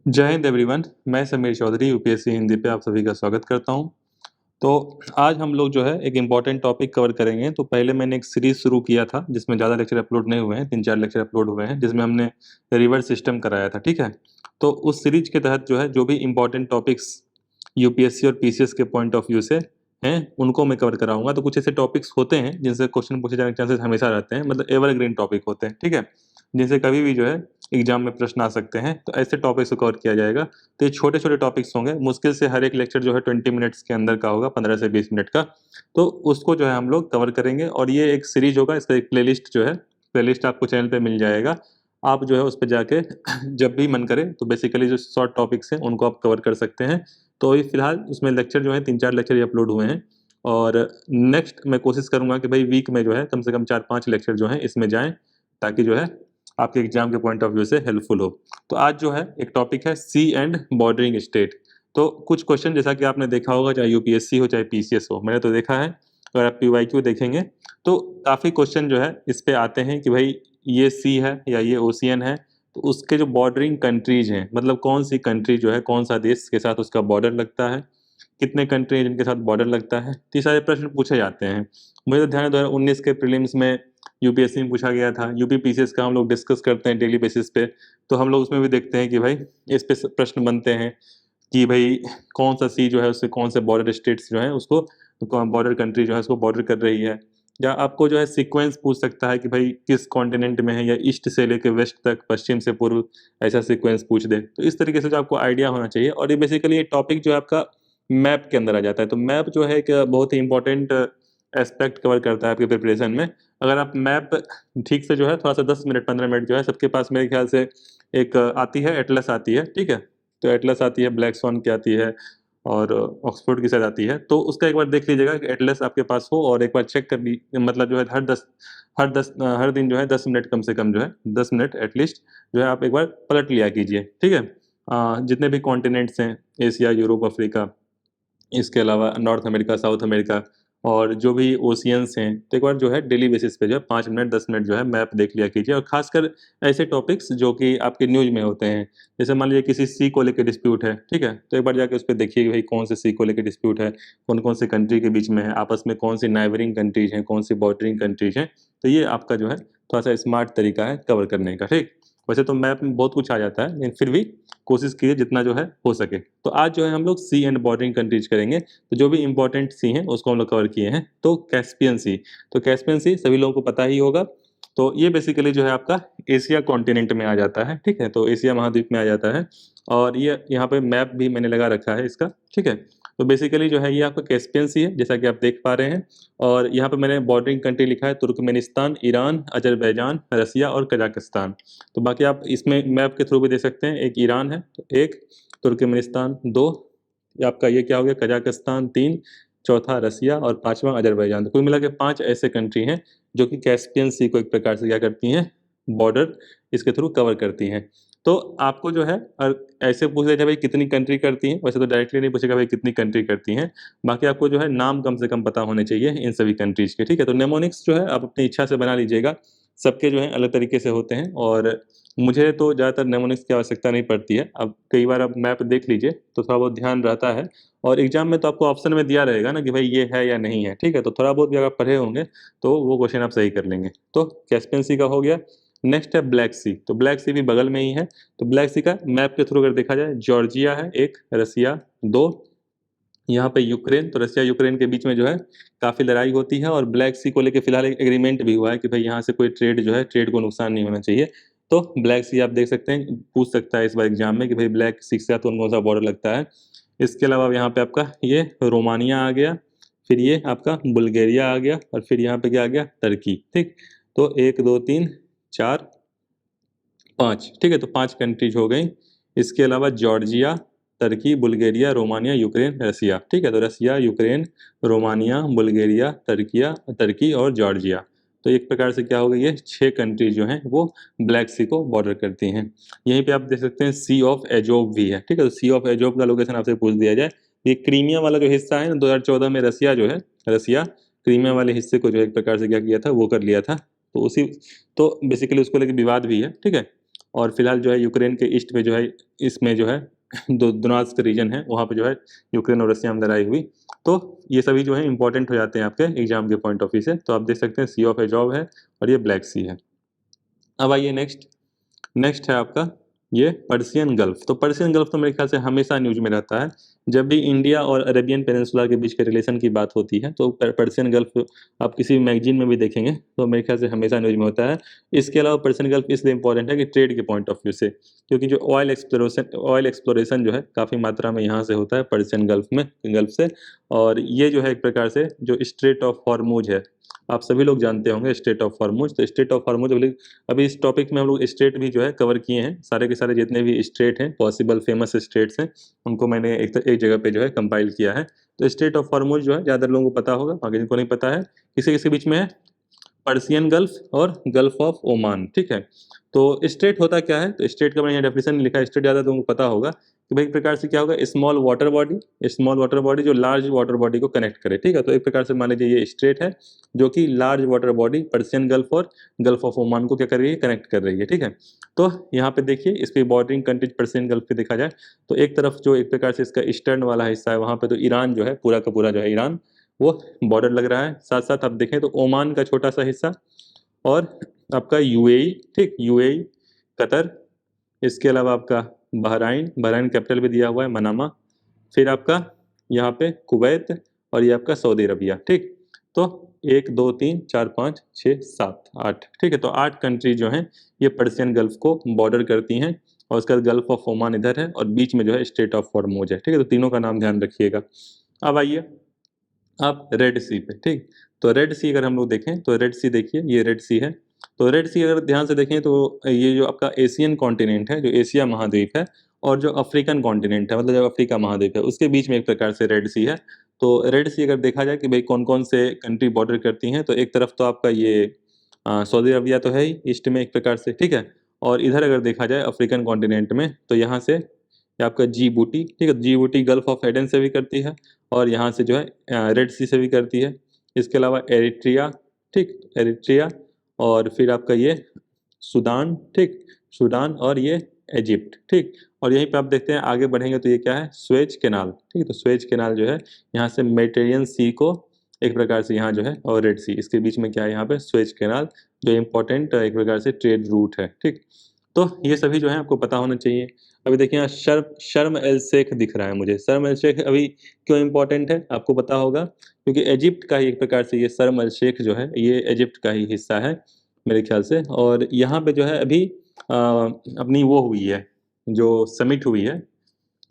जय हिंद एवरीवन। मैं समीर चौधरी यूपीएससी हिंदी पे आप सभी का स्वागत करता हूं। तो आज हम लोग जो है एक इम्पॉर्टेंट टॉपिक कवर करेंगे। तो पहले मैंने एक सीरीज शुरू किया था जिसमें ज़्यादा लेक्चर अपलोड नहीं हुए हैं, 3-4 लेक्चर अपलोड हुए हैं, जिसमें हमने रिवर सिस्टम कराया था। ठीक है, तो उस सीरीज के तहत जो है जो भी इम्पोर्टेंट टॉपिक्स यूपीएससी और पीसीएस के पॉइंट ऑफ व्यू से हैं उनको मैं कवर कराऊंगा। तो कुछ ऐसे टॉपिक्स होते हैं जिनसे क्वेश्चन पूछे जाने के चांसेस हमेशा रहते हैं, मतलब एवरग्रीन टॉपिक होते हैं। ठीक है, जिनसे कभी भी जो है एग्जाम में प्रश्न आ सकते हैं। तो ऐसे टॉपिक्स को कवर किया जाएगा। तो ये छोटे छोटे टॉपिक्स होंगे, मुश्किल से हर एक लेक्चर जो है 20 मिनट्स के अंदर का होगा, 15 से 20 मिनट का। तो उसको जो है हम लोग कवर करेंगे और ये एक सीरीज होगा। इसका एक प्लेलिस्ट जो है, प्लेलिस्ट आपको चैनल पे मिल जाएगा। आप जो है उस पर जाके जब भी मन करे तो बेसिकली जो शॉर्ट टॉपिक्स हैं उनको आप कवर कर सकते हैं। तो अभी फिलहाल उसमें लेक्चर जो है 3-4 लेक्चर ही अपलोड हुए हैं। और नेक्स्ट मैं कोशिश करूंगा कि भाई वीक में जो है कम से कम 4-5 लेक्चर जो है इसमें जाएं, ताकि जो है आपके एग्जाम के पॉइंट ऑफ व्यू से हेल्पफुल हो। तो आज जो है एक टॉपिक है सी एंड बॉर्डरिंग स्टेट। तो कुछ क्वेश्चन जैसा कि आपने देखा होगा, चाहे यूपीएससी हो चाहे पीसीएस हो, मैंने तो देखा है। अगर आप पीवाईक्यू देखेंगे तो काफ़ी क्वेश्चन जो है इस पे आते हैं कि भाई ये सी है या ये ओशियन है, तो उसके जो बॉर्डरिंग कंट्रीज हैं, मतलब कौन सी कंट्री जो है, कौन सा देश के साथ उसका बॉर्डर लगता है, कितने कंट्री हैं जिनके साथ बॉर्डर लगता है। तो ये सारे प्रश्न पूछे जाते हैं। मुझे तो ध्यान है 2019 के प्रीलिम्स में यूपीएससी में पूछा गया था। यूपी पीसीएस का हम लोग डिस्कस करते हैं डेली बेसिस पे। तो हम लोग उसमें भी देखते हैं कि भाई इस पे प्रश्न बनते हैं कि भाई कौन सा सी जो है उससे कौन से बॉर्डर स्टेट्स जो है उसको, बॉर्डर कंट्री जो है उसको बॉर्डर कर रही है। या आपको जो है सीक्वेंस पूछ सकता है कि भाई किस कॉन्टिनेंट में है, या ईस्ट से लेकर वेस्ट तक, पश्चिम से पूर्व, ऐसा सीक्वेंस पूछ दे। तो इस तरीके से जो आपको आइडिया होना चाहिए। और ये बेसिकली ये टॉपिक जो है आपका मैप के अंदर आ जाता है। तो मैप जो है एक बहुत ही इंपॉर्टेंट एस्पेक्ट कवर करता है आपके प्रिपरेशन में। अगर आप मैप ठीक से जो है थोड़ा सा 10 मिनट 15 मिनट जो है, सबके पास मेरे ख्याल से एक आती है एटलस आती है। ठीक है, तो एटलस आती है, ब्लैक स्वॉन की आती है, और ऑक्सफोर्ड की शायद आती है। तो उसका एक बार देख लीजिएगा कि एटलस आपके पास हो, और एक बार चेक कर ली, मतलब जो है हर दिन जो है 10 मिनट कम से कम जो है 10 मिनट एटलीस्ट जो है आप एक बार पलट लिया कीजिए। ठीक है, जितने भी कॉन्टिनेंट्स हैं, एशिया, यूरोप, अफ्रीका, इसके अलावा नॉर्थ अमेरिका, साउथ अमेरिका, और जो भी ओशियंस हैं, तो एक बार जो है डेली बेसिस पे जो है 5 मिनट 10 मिनट जो है मैप देख लिया कीजिए। और खासकर ऐसे टॉपिक्स जो कि आपके न्यूज में होते हैं, जैसे मान लीजिए किसी सी को लेकर डिस्प्यूट है। ठीक है, तो एक बार जाके उस पर देखिए कि भाई कौन से सी को लेकर डिस्प्यूट है, कौन कौन से कंट्री के बीच में है, आपस में कौन सी नाइबरिंग कंट्रीज हैं, कौन सी बॉर्डरिंग कंट्रीज हैं। तो ये आपका जो है थोड़ा सा स्मार्ट तरीका है कवर करने का। ठीक, वैसे तो मैप में बहुत कुछ आ जाता है, लेकिन फिर भी कोशिश कीजिए जितना जो है हो सके। तो आज जो है हम लोग सी एंड बॉर्डरिंग कंट्रीज करेंगे। तो जो भी इंपॉर्टेंट सी हैं उसको हम लोग कवर किए हैं। तो कैस्पियन सी, तो कैस्पियन सी सभी लोगों को पता ही होगा। तो ये बेसिकली जो है आपका एशिया कॉन्टिनेंट में आ जाता है। ठीक है, तो एशिया महाद्वीप में आ जाता है। और ये यहाँ पे मैप भी मैंने लगा रखा है इसका। ठीक है, तो बेसिकली जो है ये आपका कैस्पियन सी है, जैसा कि आप देख पा रहे हैं। और यहाँ पे मैंने बॉर्डरिंग कंट्री लिखा है तुर्कमेनिस्तान, ईरान, अजरबैजान, रसिया और कजाकिस्तान। तो बाकी आप इसमें मैप के थ्रू भी देख सकते हैं। एक ईरान है, तो एक तुर्कमेनिस्तान, दो ये आपका ये क्या हो गया कजाकिस्तान, तीन, चौथा रसिया और पांचवा अजरबैजान। तो कुल मिला के 5 ऐसे कंट्री हैं जो कि कैस्पियन सी को एक प्रकार से क्या करती हैं, बॉर्डर इसके थ्रू कवर करती हैं। तो आपको जो है और ऐसे पूछ लेते हैं भाई कितनी कंट्री करती हैं, वैसे तो डायरेक्टली नहीं पूछेगा भाई कितनी कंट्री करती हैं। बाकी आपको जो है नाम कम से कम पता होने चाहिए इन सभी कंट्रीज के। ठीक है, तो नेमोनिक्स जो है आप अपनी इच्छा से बना लीजिएगा। सबके जो है अलग तरीके से होते हैं, और मुझे तो ज़्यादातर नेमोनिक्स की आवश्यकता नहीं पड़ती है। अब कई बार आप मैप देख लीजिए तो थोड़ा बहुत ध्यान रहता है। और एग्जाम में तो आपको ऑप्शन में दिया रहेगा ना कि भाई ये है या नहीं है। ठीक है, तो थोड़ा बहुत भी अगर पढ़े होंगे तो वो क्वेश्चन आप सही कर लेंगे। तो कैस्पियन सी का हो गया। नेक्स्ट है ब्लैक सी। तो ब्लैक सी भी बगल में ही है। तो ब्लैक सी का मैप के थ्रू अगर देखा जाए, जॉर्जिया है एक, रसिया दो, यहाँ पे यूक्रेन। तो रसिया यूक्रेन के बीच में जो है काफ़ी लड़ाई होती है, और ब्लैक सी को लेकर फिलहाल एक एग्रीमेंट भी हुआ है कि भाई यहाँ से कोई ट्रेड जो है, ट्रेड को नुकसान नहीं होना चाहिए। तो ब्लैक सी आप देख सकते हैं, पूछ सकता है इस बार एग्जाम में कि भाई ब्लैक सी के साथ कौन कौन सा बॉर्डर लगता है। इसके अलावा यहाँ पे आपका ये रोमानिया आ गया, फिर ये आपका बुल्गारिया आ गया, और फिर यहाँ पे क्या आ गया, तुर्की। ठीक, तो 1 2 3 4 5। ठीक है, तो 5 कंट्रीज हो गई। इसके अलावा जॉर्जिया, तुर्की, बुल्गारिया, रोमानिया, यूक्रेन, रसिया। ठीक है, तो रसिया, यूक्रेन, रोमानिया, बुल्गारिया, तुर्की और जॉर्जिया। तो एक प्रकार से क्या हो गई, ये 6 कंट्रीज जो हैं वो ब्लैक सी को बॉर्डर करती हैं। यहीं पे आप देख सकते हैं सी ऑफ एजोव भी है। ठीक है, तो सी ऑफ एजोव का लोकेशन आपसे पूछ दिया जाए, ये क्रीमिया वाला जो हिस्सा है ना, 2014 में रसिया जो है, रसिया क्रीमिया वाले हिस्से को जो एक प्रकार से क्या किया था, वो कर लिया था। तो उसी, तो बेसिकली उसको लेकर विवाद भी है। ठीक है, और फिलहाल जो है यूक्रेन के ईस्ट में जो है इसमें जो है दोनास्क रीजन है, वहाँ पे जो है यूक्रेन और रशिया में लड़ाई हुई। तो ये सभी जो है इंपॉर्टेंट हो जाते हैं आपके एग्जाम के पॉइंट ऑफ व्यू से। तो आप देख सकते हैं सी ऑफ एजोव है और ये ब्लैक सी है। अब आइए नेक्स्ट, नेक्स्ट है आपका ये पर्शियन गल्फ। तो पर्शियन गल्फ तो मेरे ख्याल से हमेशा न्यूज में रहता है। जब भी इंडिया और अरेबियन पेनिनसुला के बीच के रिलेशन की बात होती है तो पर्शियन गल्फ आप किसी भी मैगजीन में भी देखेंगे तो मेरे ख्याल से हमेशा न्यूज में होता है। इसके अलावा पर्शियन गल्फ इसलिए इंपॉर्टेंट है कि ट्रेड के पॉइंट ऑफ व्यू से, क्योंकि जो ऑयल एक्सप्लोरेशन जो है काफ़ी मात्रा में यहाँ से होता है पर्शियन गल्फ से। और ये जो है एक प्रकार से जो स्ट्रेट ऑफ हॉर्मुज है, आप सभी लोग जानते होंगे स्ट्रेट ऑफ हॉर्मुज। तो स्ट्रेट ऑफ हॉर्मुज अभी इस टॉपिक में हम लोग स्टेट भी जो है कवर किए हैं, सारे के सारे जितने भी स्टेट हैं पॉसिबल फेमस स्टेट्स हैं उनको मैंने एक जगह पे जो है कंपाइल किया है। तो स्टेट ऑफ हॉर्मुज जो है ज़्यादातर लोगों को पता होगा, बाकी जिनको नहीं पता है किसी किसी बीच में है पर्शियन गल्फ और गल्फ ऑफ ओमान। ठीक है, तो स्टेट होता क्या है, तो स्टेट का मैंने यहाँ डेफिनेशन लिखा है। स्टेट ज़्यादा तुमको पता होगा कि भाई एक प्रकार से क्या होगा, स्मॉल वाटर बॉडी जो लार्ज वाटर बॉडी को कनेक्ट करे। ठीक है, तो एक प्रकार से मान लीजिए ये स्टेट है जो कि large water body Persian gulf और गल्फ ऑफ ओमान को क्या कर रही है, कनेक्ट कर रही है। ठीक है, तो यहाँ पे देखिए इस पे बॉर्डरिंग कंट्रीज पर्शियन गल्फ पे देखा जाए तो एक तरफ जो एक प्रकार से इसका ईस्टर्न वाला हिस्सा है वहाँ पे तो ईरान जो है पूरा का पूरा जो है ईरान वो बॉर्डर लग रहा है। साथ साथ आप देखें तो ओमान का छोटा सा हिस्सा और आपका यूएई, ठीक, यूएई, कतर, इसके अलावा आपका बहराइन कैपिटल भी दिया हुआ है मनामा, फिर आपका यहाँ पे कुवैत और ये आपका सऊदी अरबिया। ठीक, तो 1 2 3 4 5 6 7 8, ठीक है, तो 8 कंट्री जो हैं ये पर्शियन गल्फ को बॉर्डर करती हैं और उसके बाद गल्फ ऑफ ओमान इधर है और बीच में जो है स्ट्रेट ऑफ हॉर्मुज है। ठीक है, तो तीनों का नाम ध्यान रखिएगा। अब आइए आप रेड सी पे। ठीक, तो रेड सी अगर हम लोग देखें तो रेड सी देखिए ये रेड सी है। तो रेड सी अगर ध्यान से देखें तो ये जो आपका एशियन कॉन्टिनेंट है, जो एशिया महाद्वीप है और जो अफ्रीकन कॉन्टिनेंट है मतलब जो अफ्रीका महाद्वीप है उसके बीच में एक प्रकार से रेड सी है। तो रेड सी अगर देखा जाए कि भाई कौन कौन से कंट्री बॉर्डर करती हैं तो एक तरफ तो आपका ये सऊदी अरबिया तो है ही ईस्ट में एक प्रकार से। ठीक है, और इधर अगर देखा जाए अफ्रीकन कॉन्टिनेंट में तो यहाँ से ये आपका जिबूटी, ठीक है, जिबूटी गल्फ ऑफ एडन से भी करती है और यहाँ से जो है रेड सी से भी करती है। इसके अलावा एरिट्रिया, ठीक, एरिट्रिया और फिर आपका ये सूडान, ठीक, सूडान और ये इजिप्ट। ठीक, और यहीं पे आप देखते हैं आगे बढ़ेंगे तो ये क्या है, स्वेज कैनाल। ठीक है, तो स्वेज कैनाल जो है यहाँ से मेडिटेरियन सी को एक प्रकार से यहाँ जो है और रेड सी इसके बीच में क्या है यहाँ पे स्वेज कैनाल जो इम्पोर्टेंट एक प्रकार से ट्रेड रूट है। ठीक, तो ये सभी जो है आपको पता होना चाहिए। अभी देखिए यहाँ शर्म एल शेख दिख रहा है मुझे। शर्म एल शेख अभी क्यों इम्पोर्टेंट है आपको पता होगा, क्योंकि इजिप्ट का ही एक प्रकार से ये शर्म एल शेख जो है ये इजिप्ट का ही हिस्सा है मेरे ख्याल से। और यहाँ पे जो है अभी अपनी वो हुई है जो समिट हुई है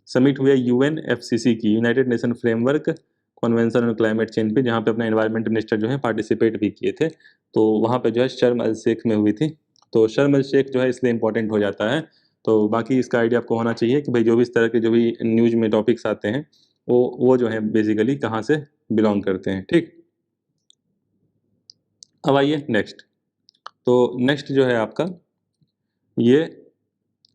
UNFCC की, United nation framework convention on climate change पे, जहाँ पे अपना एनवायरनमेंट मिनिस्टर जो है पार्टिसिपेट भी किए थे। तो वहाँ पे जो है शर्म एल शेख में हुई थी। तो शर्म एल शेख जो है इसलिए इम्पोर्टेंट हो जाता है। तो बाकी इसका आइडिया आपको होना चाहिए कि भाई जो भी इस तरह के जो भी न्यूज़ में टॉपिक्स आते हैं वो जो है बेसिकली कहाँ से बिलोंग करते हैं। ठीक, अब आइए नेक्स्ट। तो नेक्स्ट जो है आपका ये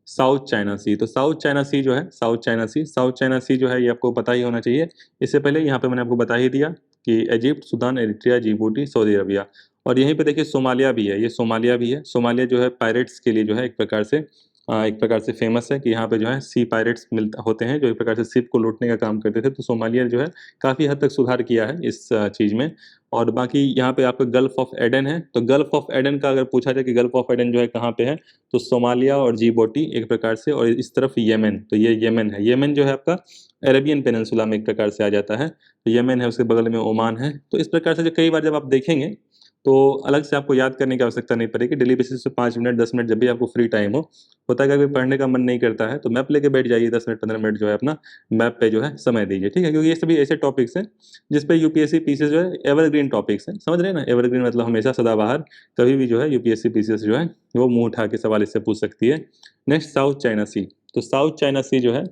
साउथ चाइना सी। तो साउथ चाइना सी जो है साउथ चाइना सी जो है ये आपको पता ही होना चाहिए। इससे पहले यहाँ पे मैंने आपको बता ही दिया कि Egypt, Sudan, Eritrea, Djibouti, Saudi Arabia और यहीं पे देखिए सोमालिया भी है। ये सोमालिया भी है। सोमालिया जो है पायरेट्स के लिए जो है एक प्रकार से फेमस है कि यहाँ पे जो है सी पायरेट्स होते हैं जो एक प्रकार से शिप को लूटने का काम करते थे। तो सोमालिया जो है काफ़ी हद तक सुधार किया है इस चीज़ में। और बाकी यहाँ पे आपका गल्फ ऑफ एडन है। तो गल्फ ऑफ एडन का अगर पूछा जाए कि गल्फ ऑफ एडन जो है कहाँ पे है तो सोमालिया और जिबूटी एक प्रकार से, और इस तरफ येमेन, तो ये येमेन है। येमेन जो है आपका अरेबियन पेनिनसुला में एक प्रकार से आ जाता है। तो येमेन है, उसके बगल में ओमान है। तो इस प्रकार से जो कई बार जब आप देखेंगे तो अलग से आपको याद करने की आवश्यकता नहीं पड़ेगी। डेली बेसिस पे 5 मिनट 10 मिनट जब भी आपको फ्री टाइम हो, होता है कि पढ़ने का मन नहीं करता है तो मैप लेके बैठ जाइए, 10 मिनट 15 मिनट जो है अपना मैप पे जो है समय दीजिए। ठीक है, क्योंकि ये सभी ऐसे टॉपिक्स हैं जिस पे यूपीएससी पीसीएस जो है एवरग्रीन टॉपिक्स हैं। समझ रहे हैं ना, एवरग्रीन मतलब हमेशा सदाबहार, कभी भी जो है यूपीएससी पीसीएस जो है वो मुंह उठा के सवाल इससे पूछ सकती है। नेक्स्ट साउथ चाइना सी। तो साउथ चाइना सी जो है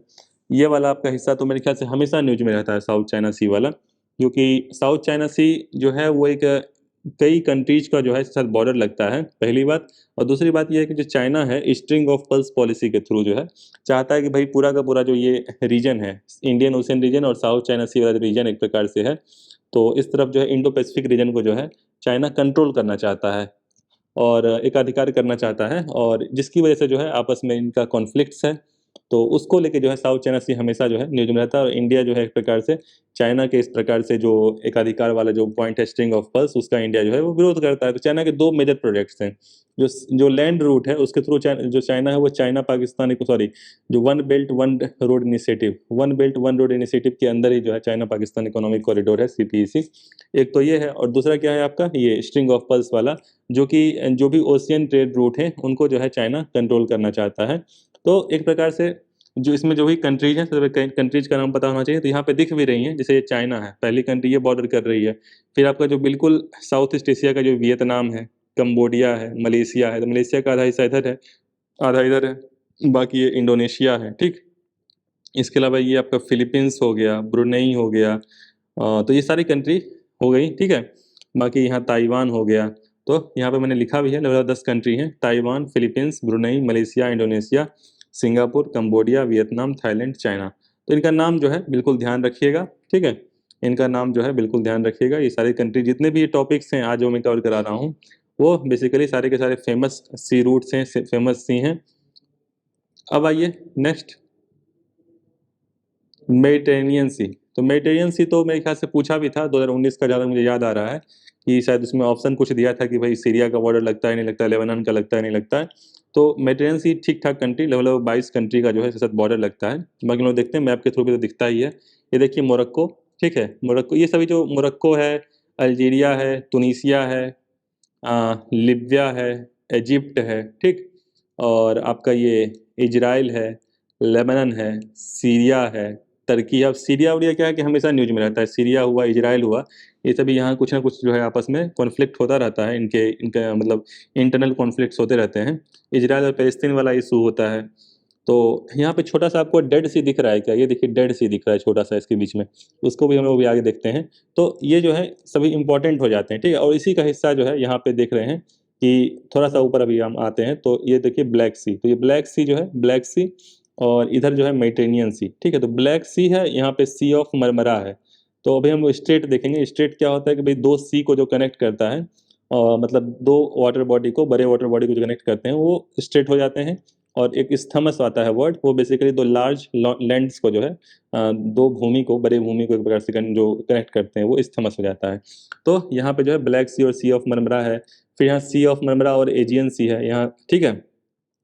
ये वाला आपका हिस्सा तो मेरे ख्याल से हमेशा न्यूज में रहता है साउथ चाइना सी वाला, क्योंकि साउथ चाइना सी जो है वो एक कई कंट्रीज का जो है इसके साथ बॉर्डर लगता है, पहली बात। और दूसरी बात यह है कि जो चाइना है स्ट्रिंग ऑफ पल्स पॉलिसी के थ्रू जो है चाहता है कि भाई पूरा का पूरा जो ये रीजन है इंडियन ओशन रीजन और साउथ चाइना सी वाला रीजन एक प्रकार से है, तो इस तरफ जो है इंडो पैसिफिक रीजन को जो है चाइना कंट्रोल करना चाहता है। और एकाधिकार करना चाहता है, और जिसकी वजह से जो है आपस में इनका कॉन्फ्लिक्ट्स है। तो उसको लेके जो है साउथ चाइना सी हमेशा जो है न्यूज में रहता है, और इंडिया जो है एक प्रकार से चाइना के इस प्रकार से जो एकाधिकार वाला जो पॉइंट है स्ट्रिंग ऑफ पर्ल्स, उसका इंडिया जो है वो विरोध करता है। तो चाइना के दो मेजर प्रोजेक्ट्स हैं, जो जो लैंड रूट है उसके थ्रू जो चाइना है वो चाइना पाकिस्तान को, सॉरी, जो one belt one road initiative, one belt one road initiative के अंदर ही जो है चाइना पाकिस्तान इकोनॉमिक कॉरिडोर है, सीपीईसी। एक तो ये है, और दूसरा क्या है आपका ये स्ट्रिंग ऑफ पर्ल्स वाला, जो कि जो भी ओशियन ट्रेड रूट है उनको जो है चाइना कंट्रोल करना चाहता है। तो एक प्रकार से जो इसमें जो भी कंट्रीज हैं, सभी कंट्रीज का नाम पता होना चाहिए। तो यहाँ पे दिख भी रही हैं, जैसे ये चाइना है, पहली कंट्री ये बॉर्डर कर रही है। फिर आपका जो बिल्कुल साउथ ईस्ट एशिया का जो वियतनाम है, कंबोडिया है, मलेशिया है, तो मलेशिया का आधा हिस्सा इधर है, आधा इधर है, बाकी ये इंडोनेशिया है, ठीक। इसके अलावा ये आपका फिलीपींस हो गया, ब्रुनेई हो गया, तो ये सारी कंट्री हो गई, ठीक है। बाकी यहाँ ताइवान हो गया। तो यहाँ पे मैंने लिखा भी है, लगभग 10 कंट्री हैं, Taiwan, Philippines, Brunei, Malaysia, Indonesia, Singapore, Cambodia, Vietnam, Thailand, China. तो इनका नाम जो है बिल्कुल ध्यान रखिएगा, ठीक है। इनका नाम जो है बिल्कुल ध्यान रखिएगा। ये सारी कंट्री जितने भी टॉपिक्स हैं आज जो मैं कवर करा रहा हूँ, वो बेसिकली सारे के सारे फेमस सी रूट्स हैं, फेमस सी हैं। अब आइए नेक्स्ट, मेडिटेरेनियन सी। तो मेडिटेरेनियन सी तो मेरे ख्याल से पूछा भी था 2019 का, ज़्यादा मुझे याद आ रहा है कि शायद उसमें ऑप्शन कुछ दिया था कि भाई सीरिया का बॉर्डर लगता है नहीं लगता है, लेबनान का लगता है नहीं लगता है। तो मेडिटेरेनियन सी ठीक ठाक कंट्री, लगभग 22 कंट्री का जो है इसके साथ बॉर्डर लगता है। बाकी लोग देखते हैं मैप के थ्रू भी तो दिखता ही है। ये देखिए मोरक्को, ठीक है, मोरक्को, ये सभी जो मोरक्को है, अल्जीरिया है, तुनीसिया है, लिबिया है, इजिप्ट है, ठीक, और आपका ये इजराइल है, लेबनान है, सीरिया है, टर्की है। अब सीरिया उरिया क्या है कि हमेशा न्यूज में रहता है, सीरिया हुआ, इजराइल हुआ, ये सभी यहाँ कुछ ना कुछ जो है आपस में कॉन्फ्लिक्ट होता रहता है, इनके इनका मतलब इंटरनल कॉन्फ्लिक्ट्स होते रहते हैं। इजराइल और पैलेस्तीन वाला इशू होता है। तो यहाँ पे छोटा सा आपको डेड सी दिख रहा है क्या, ये देखिए डेड सी दिख रहा है छोटा सा इसके बीच में, उसको भी हम लोग भी आगे देखते हैं। तो ये जो है सभी इंपॉर्टेंट हो जाते हैं, ठीक है। और इसी का हिस्सा जो है यहाँ पे देख रहे हैं कि थोड़ा सा ऊपर अभी हम आते हैं, तो ये देखिए ब्लैक सी, तो ये ब्लैक सी जो है, ब्लैक सी, और इधर जो है मेडिटेरेनियन सी, ठीक है। तो ब्लैक सी है, यहाँ पे सी ऑफ मरमरा है। तो अभी हम स्ट्रेट देखेंगे। स्ट्रेट क्या होता है कि भाई दो सी को जो कनेक्ट करता है, और मतलब दो वाटर बॉडी को, बड़े वाटर बॉडी को जो कनेक्ट करते हैं वो स्ट्रेट हो जाते हैं। और एक स्थमस आता है वर्ड, वो बेसिकली दो लार्ज लैंड्स को जो है दो भूमि को, बड़े भूमि को एक प्रकार से जो कनेक्ट करते हैं वो स्थमस हो जाता है। तो यहाँ पे जो है ब्लैक सी और सी ऑफ मरमरा है। फिर यहाँ सी ऑफ मरमरा और एजियन सी है यहाँ, ठीक है।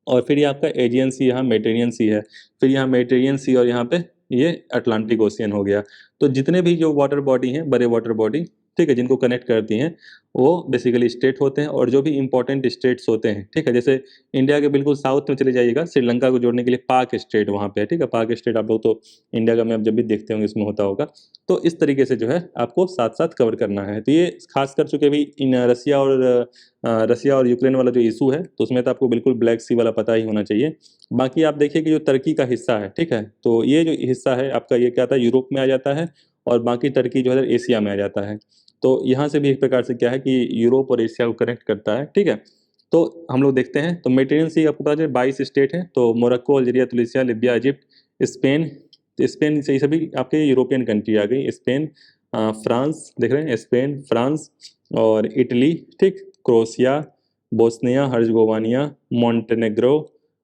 और फिर ये आपका एजियन सी, यहाँ मेडिटेरेनियन सी है। फिर यहाँ मेडिटेरेनियन सी, और यहाँ पे ये अटलांटिक ओशियन हो गया। तो जितने भी जो वाटर बॉडी हैं, बड़े वाटर बॉडी, ठीक है, जिनको कनेक्ट करती हैं, वो बेसिकली स्टेट होते हैं। और जो भी इंपॉर्टेंट स्टेट्स होते हैं, ठीक है, जैसे इंडिया के बिल्कुल साउथ में चले जाइएगा, श्रीलंका को जोड़ने के लिए पाक स्टेट वहाँ पे है, ठीक है। पाक स्टेट आप लोग तो इंडिया का मैप जब भी देखते होंगे इसमें होता होगा। तो इस तरीके से जो है आपको साथ साथ कवर करना है। तो ये खास कर चुके भी इन रसिया और यूक्रेन वाला जो इशू है, तो उसमें तो आपको बिल्कुल ब्लैक सी वाला पता ही होना चाहिए। बाकी आप देखिए कि जो तुर्की का हिस्सा है, ठीक है, तो ये जो हिस्सा है आपका, ये क्या आता है, यूरोप में आ जाता है, और बाकी तुर्की जो है एशिया में आ जाता है। तो यहाँ से भी एक प्रकार से क्या है कि यूरोप और एशिया को कनेक्ट करता है, ठीक है। तो हम लोग देखते हैं, तो मेडिटेरेनियन सी आपको पता चले 22 स्टेट हैं। तो Morocco, Algeria, Tunisia, Libya, Egypt, Spain. तो स्पेन से ये सभी आपके यूरोपियन कंट्री आ गई। स्पेन, फ्रांस, देख रहे हैं, स्पेन, फ्रांस और इटली, ठीक, Croatia, Bosnia Herzegovina, Montenegro,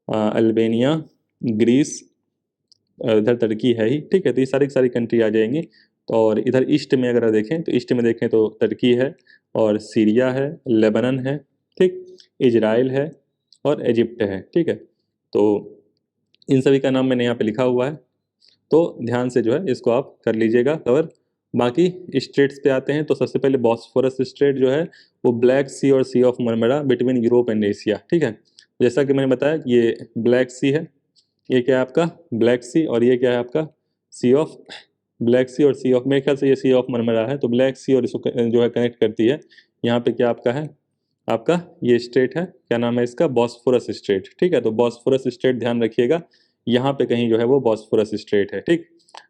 Albania, Greece, इधर तुर्की है ही, ठीक है। तो ये सारी की सारी कंट्री आ जाएंगी। तो और इधर ईस्ट में अगर देखें, तो ईस्ट में देखें तो तुर्की है, और सीरिया है, लेबनान है, ठीक, इजराइल है, और इजिप्ट है, ठीक है। तो इन सभी का नाम मैंने यहाँ पे लिखा हुआ है, तो ध्यान से जो है इसको आप कर लीजिएगा कवर। बाकी स्टेट्स पे आते हैं, तो सबसे पहले बॉस्फोरस स्टेट जो है वो ब्लैक सी और Sea of Marmara between Europe and Asia, ठीक है। जैसा कि मैंने बताया, ये ब्लैक सी है, ये क्या है आपका ब्लैक सी, और ये क्या है आपका सी ऑफ, ब्लैक सी और सी ऑफ, मेरे ख्याल से ये सी ऑफ मरमरा है। तो ब्लैक सी और इसको जो है कनेक्ट करती है। यहाँ पे क्या आपका है, आपका ये स्टेट है, क्या नाम है इसका, बॉस्फोरस स्टेट, ठीक है। तो बॉस्फोरस स्टेट ध्यान रखिएगा, यहाँ पे कहीं जो है वो बॉस्फोरस स्टेट है, ठीक।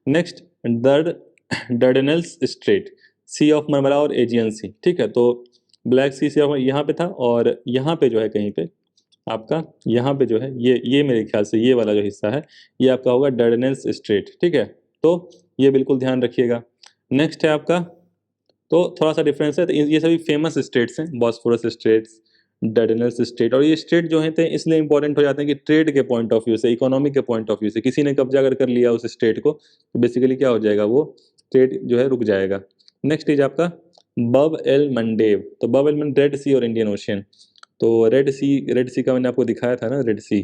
Next, Dardanelles strait, Sea of Marmara और एजियन सी, ठीक है। तो ब्लैक सी ऑफ यहाँ पे था, और यहाँ पे जो है कहीं पे आपका, यहाँ पे जो है ये मेरे ख्याल से ये वाला जो हिस्सा है, ये आपका होगा डर्डनेल्स स्ट्रेट, ठीक है। तो ये बिल्कुल ध्यान रखिएगा। नेक्स्ट है आपका, तो थोड़ा सा डिफरेंस है, तो ये सभी फेमस स्टेट्स हैं, बॉस्फोरस स्टेट्स, डार्डेनल्स स्टेट। और ये स्टेट जो हैं थे इसलिए इंपॉर्टेंट हो जाते हैं कि ट्रेड के पॉइंट ऑफ व्यू से, इकोनॉमी के पॉइंट ऑफ व्यू से किसी ने कब्जा अगर कर लिया उस स्टेट को तो बेसिकली क्या हो जाएगा, वो ट्रेड जो है रुक जाएगा। नेक्स्ट इज आपका बब एल मंडेव। तो बब एल मंडेव रेड सी और इंडियन ओशियन। तो रेड सी का मैंने आपको दिखाया था ना, रेड सी।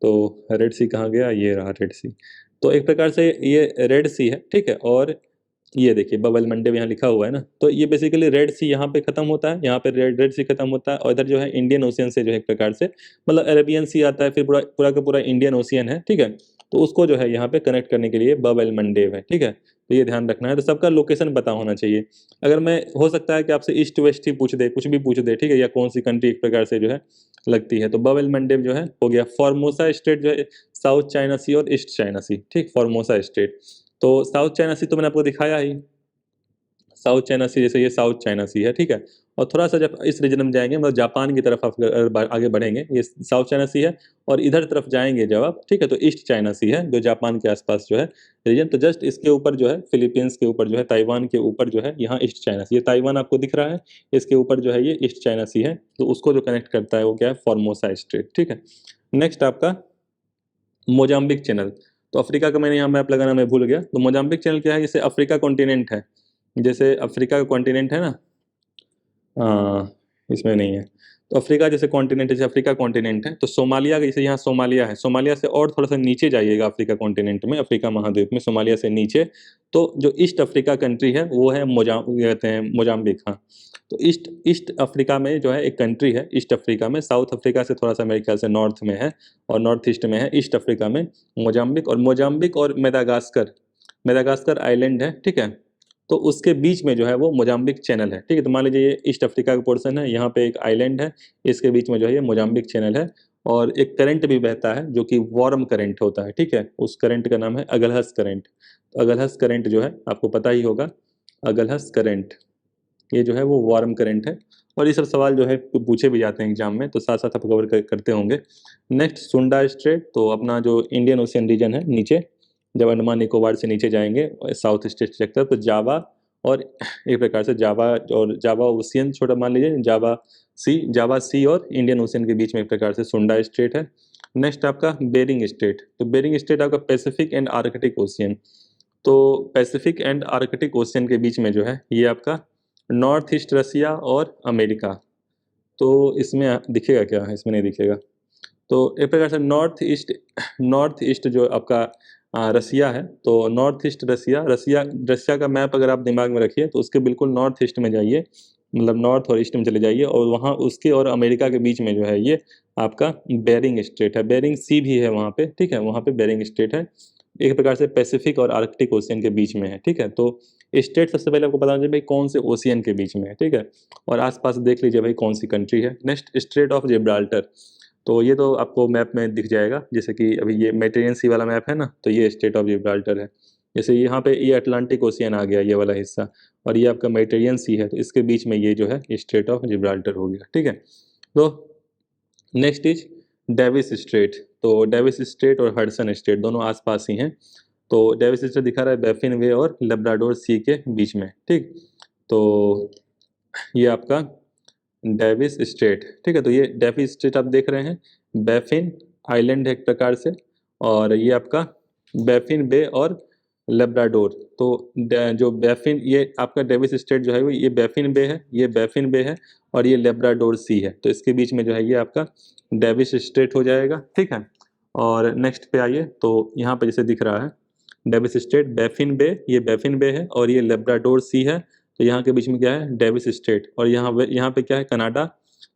तो रेड सी कहाँ गया, ये रहा रेड सी। तो एक प्रकार से ये रेड सी है, ठीक है। और ये देखिए बबल मंडे यहाँ लिखा हुआ है ना, तो ये बेसिकली रेड सी यहाँ पे खत्म होता है, यहाँ पे रेड रेड सी खत्म होता है, और इधर जो है इंडियन ओशियन से जो है एक प्रकार से मतलब अरेबियन सी आता है, फिर पूरा पूरा का पूरा इंडियन ओशियन है, ठीक है। तो उसको जो है यहाँ पे कनेक्ट करने के लिए बबल मंडेव है, ठीक है। तो ये ध्यान रखना है। तो सबका लोकेशन पता होना चाहिए। अगर मैं हो सकता है कि आपसे ईस्ट वेस्ट ही पूछ दे, कुछ भी पूछ दे, ठीक है, या कौन सी कंट्री एक प्रकार से जो है लगती है। तो बबल मंडेव जो है हो गया। फॉर्मोसा स्टेट जो है साउथ चाइना सी और ईस्ट चाइना सी, ठीक, फॉर्मोसा स्टेट। तो साउथ चाइना सी तो मैंने आपको दिखाया ही, साउथ चाइना सी, जैसे ये साउथ चाइना सी है, ठीक है। और थोड़ा सा जब इस रीजन में जाएंगे मतलब जापान की तरफ आप अगर आगे बढ़ेंगे, ये साउथ चाइना सी है। और इधर तरफ जाएंगे जब आप, ठीक है, तो ईस्ट चाइना सी है जो जापान के आसपास जो है रीजन। तो जस्ट इसके ऊपर जो है फिलीपींस के ऊपर जो है, ताइवान के ऊपर जो है यहाँ ईस्ट चाइना सी। ये ताइवान आपको दिख रहा है, इसके ऊपर जो है ये ईस्ट चाइना सी है। तो उसको जो कनेक्ट करता है वो क्या है, फॉर्मोसा स्ट्रेट, ठीक है। नेक्स्ट आपका मोजाम्बिक चैनल। तो अफ्रीका का मैंने यहाँ मैप लगाना मैं भूल गया। तो मोजाम्बिक चैनल क्या है, जैसे अफ्रीका कॉन्टिनेंट है, जैसे अफ्रीका का कॉन्टिनेंट है ना, इसमें नहीं है। तो अफ्रीका जैसे कॉन्टिनेंट है, जैसे अफ्रीका कॉन्टिनेंट है, तो सोमालिया जैसे यहाँ सोमालिया है, सोमालिया से और थोड़ा सा नीचे जाइएगा अफ्रीका कॉन्टिनेंट में, अफ्रीका महाद्वीप में सोमालिया से नीचे, तो जो ईस्ट अफ्रीका कंट्री है वो है कहते हैं मोजाम्बिक। हाँ, तो ईस्ट ईस्ट अफ्रीका में जो है एक कंट्री है, ईस्ट अफ्रीका में, साउथ अफ्रीका से थोड़ा सा मेरे ख्याल से नॉर्थ में है और नॉर्थ ईस्ट में है, ईस्ट अफ्रीका में मोजाम्बिक। और मोजाम्बिक और मेडागास्कर, मेडागास्कर आइलैंड है, ठीक है। तो उसके बीच में जो है वो मोजाम्बिक चैनल है, ठीक है। तो मान लीजिए ये ईस्ट अफ्रीका का पोर्शन है, यहाँ पे एक आइलैंड है, इसके बीच में जो है ये मोजाम्बिक चैनल है। और एक करंट भी बहता है जो कि वार्म करंट होता है, ठीक है। उस करंट का नाम है अगलहस करंट। तो अगलहस करंट जो है आपको पता ही होगा, अगलहस करंट ये जो है वो वार्म करंट है। और ये सब सवाल जो है पूछे भी जाते हैं एग्जाम में, तो साथ साथ आप कवर करते होंगे। नेक्स्ट सुंडा स्ट्रेट। तो अपना जो इंडियन ओशियन रीजन है नीचे, जब अंडमान निकोबार से नीचे जाएंगे साउथ ईस्ट सेक्टर, तो जावा और एक प्रकार से जावा और जावा ओशियन छोटा मान लीजिए, जावा सी और इंडियन ओशियन के बीच में एक प्रकार से सुंडा स्ट्रेट है। नेक्स्ट आपका बेरिंग स्ट्रेट। तो बेरिंग स्ट्रेट आपका पैसिफिक एंड आर्कटिक ओशियन। तो पैसिफिक एंड आर्कटिक ओशियन के बीच में जो है ये आपका नॉर्थ ईस्ट रसिया और अमेरिका। तो इसमें दिखेगा क्या, इसमें नहीं दिखेगा। तो एक प्रकार से नॉर्थ ईस्ट जो आपका रसिया है, तो नॉर्थ ईस्ट रसिया, रसिया का मैप अगर आप दिमाग में रखिए तो उसके बिल्कुल नॉर्थ ईस्ट में जाइए, मतलब नॉर्थ और ईस्ट में चले जाइए, और वहाँ उसके और अमेरिका के बीच में जो है ये आपका बेरिंग स्ट्रेट है। बेरिंग सी भी है वहाँ पे, ठीक है, वहाँ पे बेरिंग स्ट्रेट है। एक प्रकार से पैसिफिक और आर्कटिक ओशियन के बीच में है, ठीक है। तो स्टेट सबसे पहले आपको पता होना चाहिए भाई कौन से ओशियन के बीच में है, ठीक है। और आसपास देख लीजिए भाई कौन सी कंट्री है। Next straight of Gibraltar. तो ये तो आपको मैप में दिख जाएगा, जैसे कि अभी ये मेडिटेरियन सी वाला मैप है ना, तो ये स्ट्रेट ऑफ जिब्राल्टर है। जैसे यहाँ पे ये अटलांटिक ओशियन आ गया ये वाला हिस्सा, और ये आपका मेडिटेरियन सी है, तो इसके बीच में ये जो है स्ट्रेट ऑफ जिब्राल्टर हो गया, ठीक है। तो नेक्स्ट इज डेविस स्ट्रेट। तो डेविस स्ट्रेट और हडसन स्ट्रेट दोनों आसपास ही हैं। तो डेविस स्ट्रेट दिखा रहा है बैफिन वे और लेब्राडोर सी के बीच में, ठीक। तो ये आपका डेविस स्ट्रेट, ठीक है। तो ये डेविस स्ट्रेट आप देख रहे हैं, बैफिन आइलैंड है एक प्रकार से, और ये आपका बैफिन बे और लेब्राडोर। तो जो बैफिन, ये आपका डेविस स्ट्रेट जो है वो ये बैफिन बे है, ये बैफिन बे है, और ये लेब्राडोर सी है। तो इसके बीच में जो है ये आपका डेविस स्ट्रेट हो जाएगा, ठीक है। और नेक्स्ट पे आइए, तो यहाँ पे जैसे दिख रहा है डेविस स्ट्रेट, बैफिन बे, ये बैफिन बे है, और ये लेब्राडोर सी है। तो यहाँ के बीच में क्या है, डेविस स्ट्रेट। और यहाँ पे क्या है, कनाडा।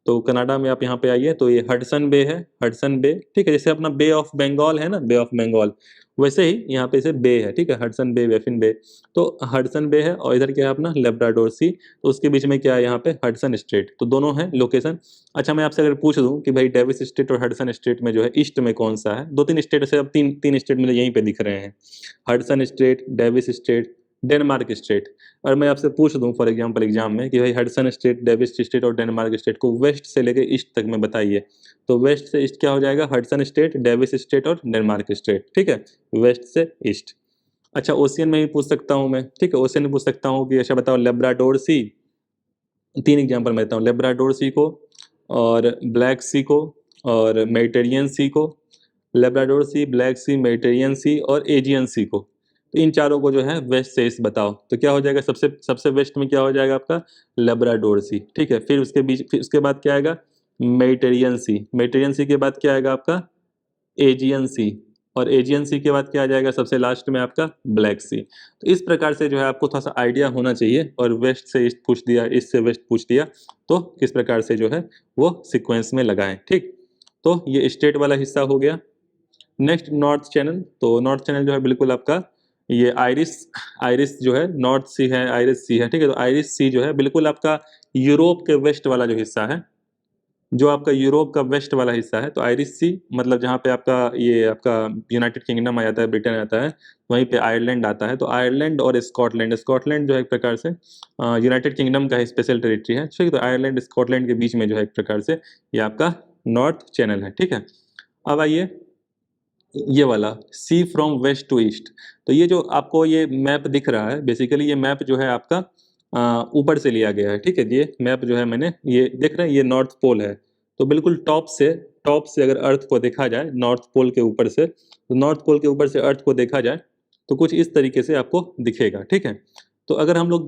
तो कनाडा में आप यहाँ पे आइए, तो ये हडसन बे है, हडसन बे, ठीक है। जैसे अपना बे ऑफ बंगाल है ना, बे ऑफ बंगाल, वैसे ही यहाँ पे से बे है, ठीक है, हडसन बे, बैफिन बे। तो हडसन बे है, और इधर क्या है अपना लेब्राडोर सी। तो उसके बीच में क्या है यहाँ पे हडसन स्ट्रेट। तो दोनों है लोकेशन। अच्छा, मैं आपसे अगर पूछ दूं कि भाई डेविस स्ट्रेट और हडसन स्ट्रेट में जो है ईस्ट में कौन सा है, दो तीन स्टेट से, अब तीन स्टेट मुझे यहीं पे दिख रहे हैं, Hudson straight, Davis Strait, Denmark state. और मैं आपसे पूछ दूं फॉर एग्जांपल एग्जाम में कि भाई हडसन स्टेट, डेविस स्टेट और डेनमार्क स्टेट को वेस्ट से लेकर ईस्ट तक में बताइए, तो वेस्ट से ईस्ट क्या हो जाएगा, हडसन स्टेट, डेविस स्टेट और डेनमार्क स्टेट, ठीक है, वेस्ट से ईस्ट। अच्छा, ओशियन में भी पूछ सकता हूँ मैं, ठीक है, ओशियन में पूछ सकता हूँ कि अच्छा बताओ लेब्राडोर सी, तीन एग्जाम्पल मैं देता हूँ, लेब्राडोर सी को और ब्लैक सी को और मेडिटेरियन सी को, लेब्राडोर सी, ब्लैक सी, मेडिटेरियन सी और एजियन सी को। तो इन चारों को जो है वेस्ट से ईस्ट बताओ, तो क्या हो जाएगा? सबसे सबसे वेस्ट में क्या हो जाएगा आपका? लेब्राडोर सी, ठीक है। फिर उसके बाद क्या आएगा? मेडिटेरियन सी। मेडिटेरियन सी के बाद क्या आएगा आपका? एजियन सी। और एजियन सी के बाद क्या आ जाएगा सबसे लास्ट में? आपका ब्लैक सी। तो इस प्रकार से जो है आपको थोड़ा सा आइडिया होना चाहिए। और वेस्ट से ईस्ट पूछ दिया, ईस्ट से वेस्ट पूछ दिया, तो किस प्रकार से जो है वो सीक्वेंस में लगाएं, ठीक। तो ये स्टेट वाला हिस्सा हो गया। Next north channel. तो नॉर्थ चैनल जो है बिल्कुल आपका ये आयरिश आयरिश जो है नॉर्थ सी है, आयरिश सी है, ठीक है। तो आयरिश सी जो है बिल्कुल आपका यूरोप के वेस्ट वाला जो हिस्सा है, जो आपका यूरोप का वेस्ट वाला हिस्सा है। तो आयरिश सी मतलब जहाँ पे आपका ये आपका यूनाइटेड किंगडम आ जाता है, ब्रिटेन आता है, वहीं पे आयरलैंड आता है। तो आयरलैंड और स्कॉटलैंड, स्कॉटलैंड जो है एक प्रकार से यूनाइटेड किंगडम का स्पेशल टेरिटरी है, ठीक है। तो आयरलैंड स्कॉटलैंड के बीच में जो है एक प्रकार से ये आपका नॉर्थ चैनल है, ठीक है। अब आइए ये वाला सी फ्रॉम वेस्ट टू ईस्ट। तो ये जो आपको ये मैप दिख रहा है, बेसिकली ये मैप जो है आपका ऊपर से लिया गया है, ठीक है। ये मैप जो है मैंने, ये देख रहे हैं, ये नॉर्थ पोल है। तो बिल्कुल टॉप से अगर अर्थ को देखा जाए नॉर्थ पोल के ऊपर से, तो नॉर्थ पोल के ऊपर से अर्थ को देखा जाए तो कुछ इस तरीके से आपको दिखेगा, ठीक है। तो अगर हम लोग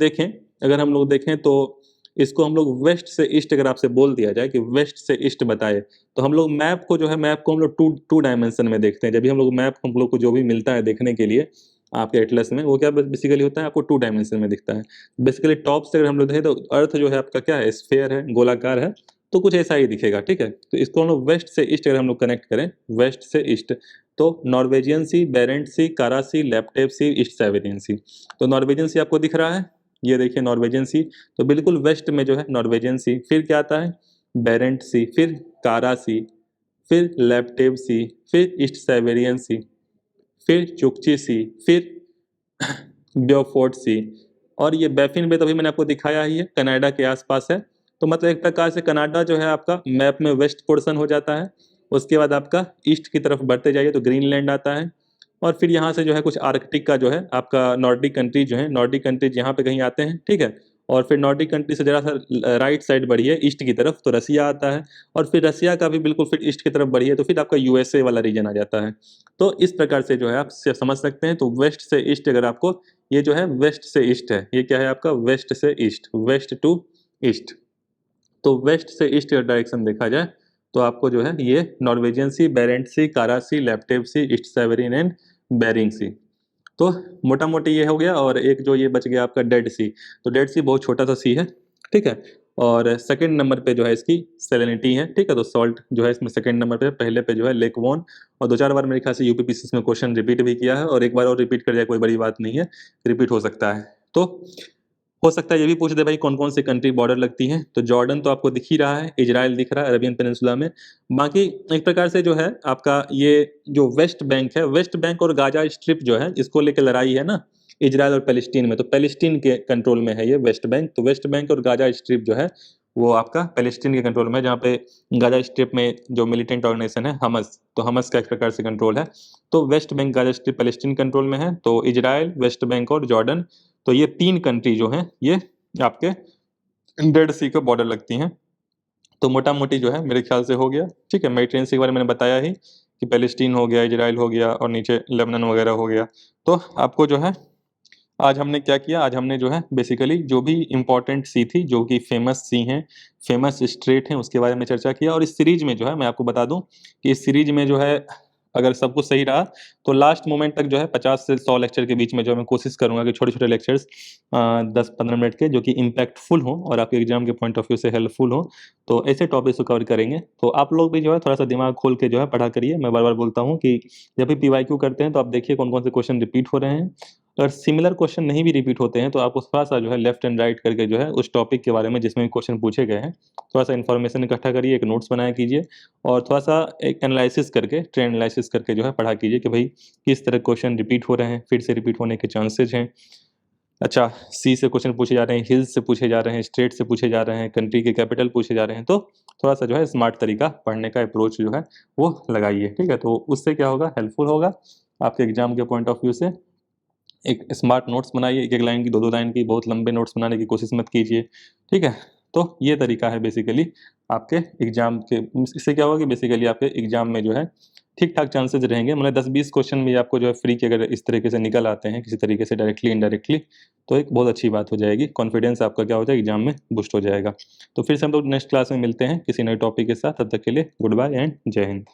देखें तो इसको हम लोग वेस्ट से ईस्ट, अगर आपसे बोल दिया जाए कि वेस्ट से ईस्ट बताए, तो हम लोग मैप को जो है, मैप को हम लोग टू डायमेंशन में देखते हैं। जब भी हम लोग मैप हम लोग को जो भी मिलता है देखने के लिए आपके एटलस में, वो क्या बेसिकली होता है? आपको टू डायमेंशन में दिखता है। बेसिकली टॉप से अगर हम लोग देखें तो अर्थ जो है आपका क्या है? स्फेयर है, गोलाकार है। तो कुछ ऐसा ही दिखेगा, ठीक है। तो इसको हम लोग वेस्ट से ईस्ट अगर हम लोग कनेक्ट करें, वेस्ट से ईस्ट, तो नॉर्वेजियन सी, बेरेंट सी, कारा सी, लैप्टेव सी, ईस्ट साइबेरियन सी। तो नॉर्वेजियन सी आपको दिख रहा है, ये देखिए नॉर्वेजियन सी। तो बिल्कुल वेस्ट में जो है नॉर्वेजियन सी, फिर क्या आता है? बेरेंट सी, फिर कारा सी, फिर लैप्टेव सी, फिर ईस्ट साइबेरियन सी, फिर चुकची सी, फिर ब्योफोर्ट सी। और ये बैफिन बे तो अभी मैंने आपको दिखाया ही है, कनाडा के आसपास है। तो मतलब एक प्रकार से कनाडा जो है आपका मैप में वेस्ट पोर्शन हो जाता है। उसके बाद आपका ईस्ट की तरफ बढ़ते जाइए तो ग्रीनलैंड आता है। और फिर यहाँ से जो है कुछ आर्कटिक का जो है आपका नॉर्डिक कंट्री जो है, नॉर्डिक कंट्रीज यहाँ पे कहीं आते हैं, ठीक है। और फिर नॉर्डिक कंट्री से जरा सा राइट साइड बढ़िए ईस्ट की तरफ तो रसिया आता है। और फिर रसिया का भी बिल्कुल फिर ईस्ट की तरफ बढ़िए तो फिर आपका यूएसए वाला रीजन आ जाता है। तो इस प्रकार से जो है आप समझ सकते हैं। तो वेस्ट से ईस्ट अगर आपको, ये जो है वेस्ट से ईस्ट है, ये क्या है आपका? वेस्ट से ईस्ट, वेस्ट टू ईस्ट। तो वेस्ट से ईस्ट का डायरेक्शन देखा जाए तो आपको जो है ये नॉर्वेजियन सी, बेरेंट सी, कारा सी, लैप्टेव सी, ईस्ट साइबेरियन एंड बेरिंग सी। तो मोटा मोटी ये हो गया। और एक जो ये बच गया आपका डेड सी। तो डेड सी बहुत छोटा सा सी है, ठीक है। और सेकंड नंबर पे जो है इसकी सेलेनिटी है, ठीक है। तो सॉल्ट जो है इसमें सेकंड नंबर पे, पहले पे जो है लेक वॉन। और दो चार बार मेरे ख्याल से यूपीपीसीसी में क्वेश्चन रिपीट भी किया है, और एक बार और रिपीट कर जाए कोई बड़ी बात नहीं है, रिपीट हो सकता है। तो हो सकता है ये भी पूछ दे भाई कौन कौन सी कंट्री बॉर्डर लगती हैं। तो जॉर्डन तो आपको दिख ही रहा है, इजराइल दिख रहा है अरबियन पेनिनसुला में। बाकी एक प्रकार से जो है आपका ये जो वेस्ट बैंक है, वेस्ट बैंक और गाजा स्ट्रिप जो है, इसको लेकर लड़ाई है ना इजराइल और पैलेस्टीन में। तो पैलेस्टीन के कंट्रोल में है ये वेस्ट बैंक। तो वेस्ट बैंक और गाजा स्ट्रिप जो है वो आपका पैलेस्टीन के कंट्रोल में है, जहाँ पे गाजा स्ट्रिप में जो मिलिटेंट ऑर्गेनाइजेशन है हमस, तो हमस का एक प्रकार से कंट्रोल है। तो West Bank Gaza strip Palestine control में है। तो इजराइल, वेस्ट बैंक और जॉर्डन, तो ये तीन कंट्री जो हैं ये आपके डेड सी के बॉर्डर लगती हैं। तो मोटा मोटी जो है मेरे ख्याल से हो गया, ठीक है। मेडिटेरियन सी के बारे में मैंने बताया ही कि पैलेस्टीन हो गया, इजराइल हो गया और नीचे लेबनान वगैरह हो गया। तो आपको जो है आज हमने क्या किया? आज हमने जो है बेसिकली जो भी इम्पोर्टेंट सी थी, जो कि फेमस सी हैं, फेमस स्ट्रेट हैं, उसके बारे में चर्चा किया। और इस सीरीज में जो है मैं आपको बता दूं कि इस सीरीज में जो है अगर सब कुछ सही रहा तो लास्ट मोमेंट तक जो है 50 से 100 लेक्चर के बीच में जो मैं कोशिश करूंगा कि छोटे छोटे लेक्चर्स 10-15 मिनट के जो कि इम्पैक्टफुल हो और आपके एग्जाम के पॉइंट ऑफ व्यू से हेल्पफुल हो, तो ऐसे टॉपिक्स को कवर करेंगे। तो आप लोग भी जो है थोड़ा सा दिमाग खोल के जो है पढ़ा करिए। मैं बार बार बोलता हूँ कि जब भी पीवाईक्यू करते हैं तो आप देखिए कौन कौन से क्वेश्चन रिपीट हो रहे हैं। अगर सिमिलर क्वेश्चन नहीं भी रिपीट होते हैं तो आप थोड़ा सा जो है लेफ्ट एंड राइट करके जो है उस टॉपिक के बारे में जिसमें भी क्वेश्चन पूछे गए हैं थोड़ा सा इन्फॉर्मेशन इकट्ठा करिए, एक नोट्स बनाया कीजिए और थोड़ा सा एक एनालिसिस करके, ट्रेंड एनालिसिस करके जो है पढ़ा कीजिए कि भाई किस तरह क्वेश्चन रिपीट हो रहे हैं, फिर से रिपीट होने के चांसेज हैं। अच्छा, सी से क्वेश्चन पूछे जा रहे हैं, हिल्स से पूछे जा रहे हैं, स्टेट से पूछे जा रहे हैं, कंट्री के कैपिटल पूछे जा रहे हैं। तो थोड़ा सा जो है स्मार्ट तरीका पढ़ने का अप्रोच जो है वो लगाइए, ठीक है। तो उससे क्या होगा? हेल्पफुल होगा आपके एग्जाम के पॉइंट ऑफ व्यू से। एक स्मार्ट नोट्स बनाइए, एक एक लाइन की, दो दो लाइन की, बहुत लंबे नोट्स बनाने की कोशिश मत कीजिए, ठीक है। तो ये तरीका है बेसिकली आपके एग्जाम के, इससे क्या होगा कि बेसिकली आपके एग्जाम में जो है ठीक ठाक चांसेस रहेंगे। मतलब 10-20 क्वेश्चन भी आपको जो है फ्री के अगर इस तरीके से निकल आते हैं किसी तरीके से डायरेक्टली इनडायरेक्टली, तो एक बहुत अच्छी बात हो जाएगी। कॉन्फिडेंस आपका क्या हो जाएगा, एग्जाम में बूस्ट हो जाएगा। तो फिर से हम लोग नेक्स्ट क्लास में मिलते हैं किसी नए टॉपिक के साथ। तब तक के लिए गुड बाय एंड जय हिंद।